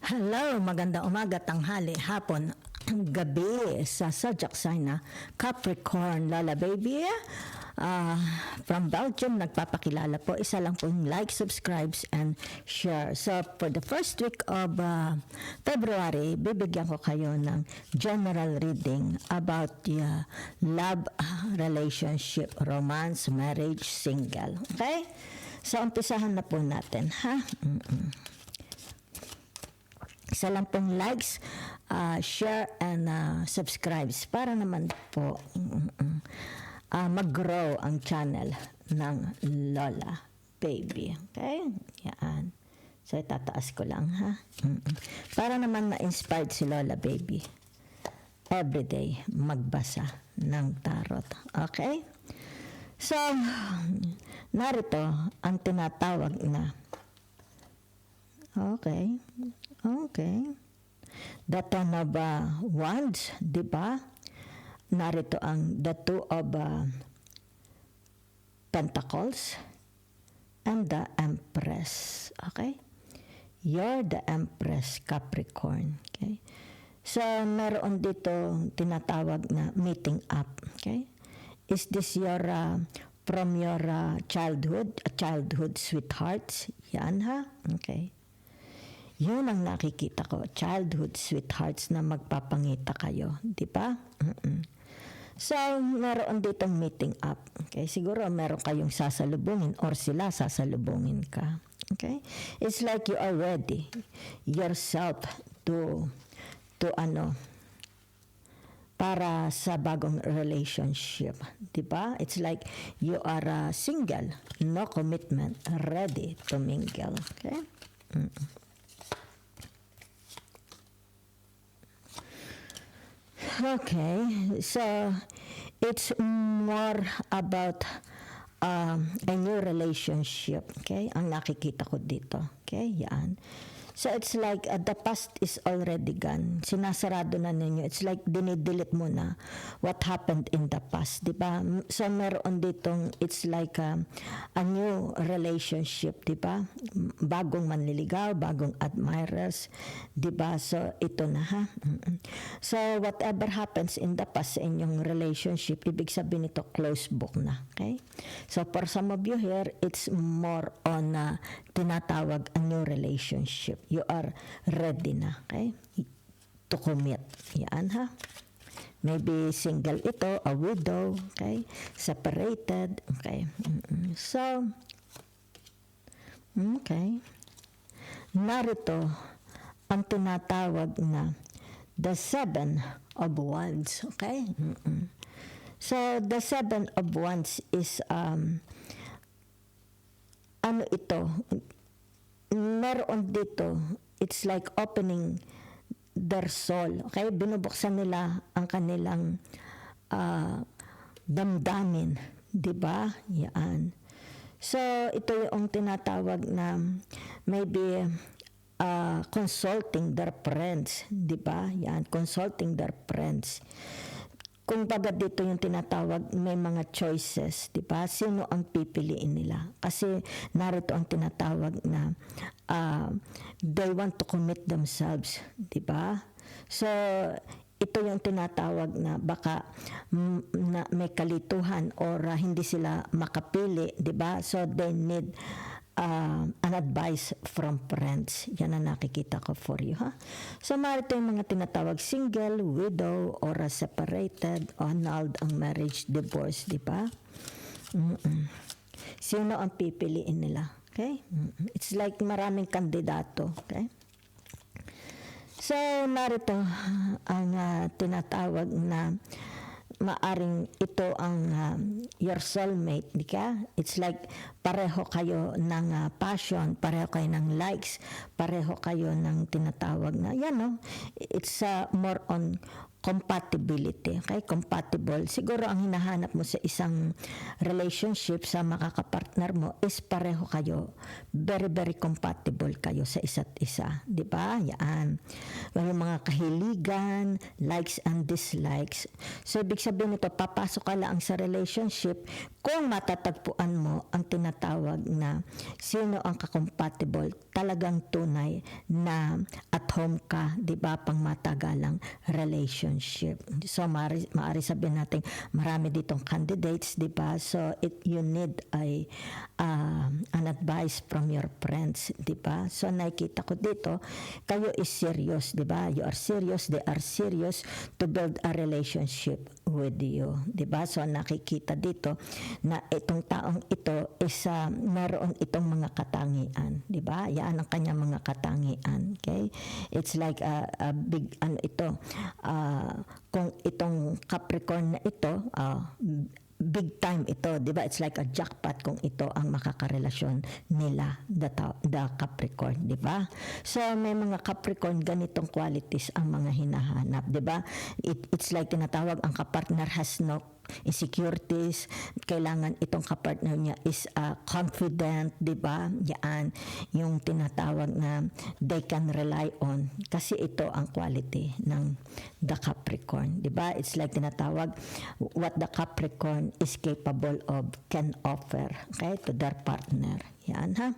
Hello, magandang umaga, tanghali, hapon, gabi sa zodiac sign na Capricorn, Lola Baby. From Belgium, nagpapakilala po. Isa lang po yung like, subscribes, and share. So, for the first week of February, bibigyan ko kayo ng general reading about love, relationship, romance, marriage, single. Okay? So, umpisahan na po natin, ha? Isa lang pong likes, share, and subscribes para naman po mag-grow ang channel ng Lola Baby. Okay? Yan. So, itataas ko lang, ha? Para naman ma-inspired si Lola Baby. Everyday, magbasa ng tarot. Okay? So, narito ang tinatawag na Okay. The Ten of Wands, di ba? Narito ang the Two of Pentacles and the Empress. Okay? You're the Empress, Capricorn. Okay? So, meron dito tinatawag na meeting up. Okay? Is this your from your childhood sweethearts? Yan, ha? Okay. Yun ang nakikita ko, childhood sweethearts na magpapangita kayo, di ba? So, meron ditong meeting up. Okay, siguro meron kayong sasalubungin or sila sasalubungin ka. Okay? It's like you are ready yourself to para sa bagong relationship, di ba? It's like you are single, no commitment, ready to mingle. Okay? Okay, so it's more about a new relationship, okay? Ang nakikita ko dito, okay? Yan. So it's like the past is already gone. Sinasarado na ninyo. It's like dinidelete mo na what happened in the past, di ba? So meron ditong it's like a new relationship, di ba? Bagong manliligaw, bagong admirers, di ba? So ito na, ha? So whatever happens in the past sa inyong relationship, ibig sabihin ito closed book na, okay? So for some of you here, it's more on tinatawag a new relationship. You are ready na, okay? To commit. Yan, ha? Maybe single ito, a widow, okay? Separated, okay? So, okay. Narito ang tinatawag na the Seven of Wands, okay? So, the Seven of Wands is, ano ito? Meron dito, it's like opening their soul. Okay? Binubuksan nila ang kanilang damdamin. Diba? Yan. So, ito yung tinatawag na maybe consulting their friends. Diba? Yan. Consulting their friends. Kung baga dito yung tinatawag, may mga choices, di ba? Sino ang pipiliin nila? Kasi narito ang tinatawag na they want to commit themselves, di ba? So, ito yung tinatawag na baka na may kalituhan or hindi sila makapili, di ba? So, they need an advice from friends. Yan ang nakikita ko for you, ha? So, marito yung mga tinatawag single, widow, or separated, annulled ang marriage, divorce, di ba? Sino ang pipiliin nila? Okay? It's like maraming kandidato, okay? So, narito ang tinatawag na maaring ito ang your soulmate, di ka? It's like pareho kayo ng passion, pareho kayo ng likes, pareho kayo ng tinatawag na, yan no? It's more on compatibility. Okay? Compatible. Siguro ang hinahanap mo sa isang relationship sa makakapartner mo is pareho kayo. Very, very compatible kayo sa isa't isa. Di ba? Yan. Yung mga kahiligan, likes and dislikes. So, ibig sabihin nito, papasok ka lang sa relationship kung matatagpuan mo ang tinatawag na sino ang kakompatible, talagang tunay na at home ka, di ba, pang matagalang relationship. So, maari sabihin natin, marami ditong candidates, di ba? So, you need an advice from your friends, di ba? So, nakikita ko dito, kayo is serious, di ba? You are serious, they are serious to build a relationship with you, di ba? So, nakikita dito na itong taong ito is meron itong mga katangian, di ba? Yan ang kanyang mga katangian, okay? It's like a big kung itong Capricorn na ito, big time ito, di ba? It's like a jackpot kung ito ang makakarelasyon nila, the Capricorn, di ba? So, may mga Capricorn, ganitong qualities ang mga hinahanap, di ba? It's like tinatawag, ang kapartner has no insecurities, kailangan itong kapartner niya is confident, di ba? Yan, yung tinatawag na they can rely on, kasi ito ang quality ng the Capricorn, di ba? It's like tinatawag what the Capricorn is capable of, can offer, okay, to their partner. Yan, ha?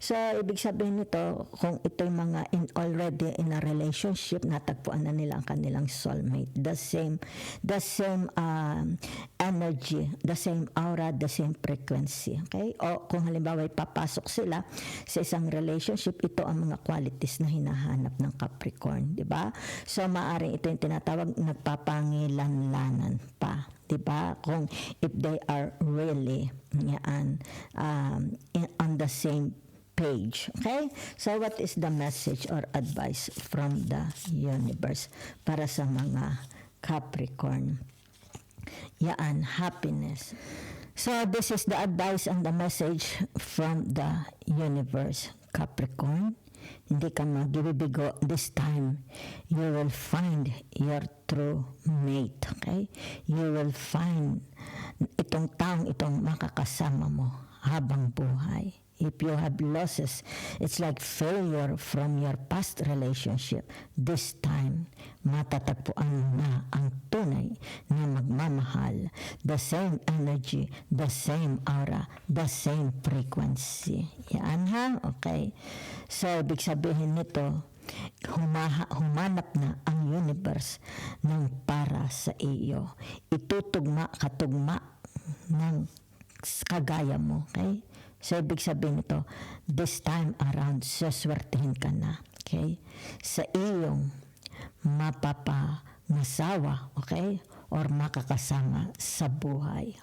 So, ibig sabihin nito, kung ito'y mga already in a relationship, natagpuan na nila ang kanilang soulmate. The same energy, the same aura, the same frequency. Okay? O kung halimbawa papasok sila sa isang relationship, ito ang mga qualities na hinahanap ng Capricorn. Diba? So, maaaring ito yung tinatawag nagpapangilanlanan pa. Diba? Kung if they are really on the same page. Okay? So, what is the message or advice from the universe para sa mga Capricorn? Yan, happiness. So, this is the advice and the message from the universe. Capricorn, hindi ka magbibigo. This time, you will find your true mate. Okay? You will find itong taong itong makakasama mo habang buhay. If you have losses, it's like failure from your past relationship. This time, matatagpuan na ang tunay na magmamahal. The same energy, the same aura, the same frequency. Yan, ha? Okay. So, ibig sabihin nito, humanap na ang universe ng para sa iyo. Katugma ng kagaya mo. Okay? So, ibig sabihin nito, this time around, saswertihin ka na. Okay? Sa iyong mapapangasawa, okay? Or makakasama sa buhay.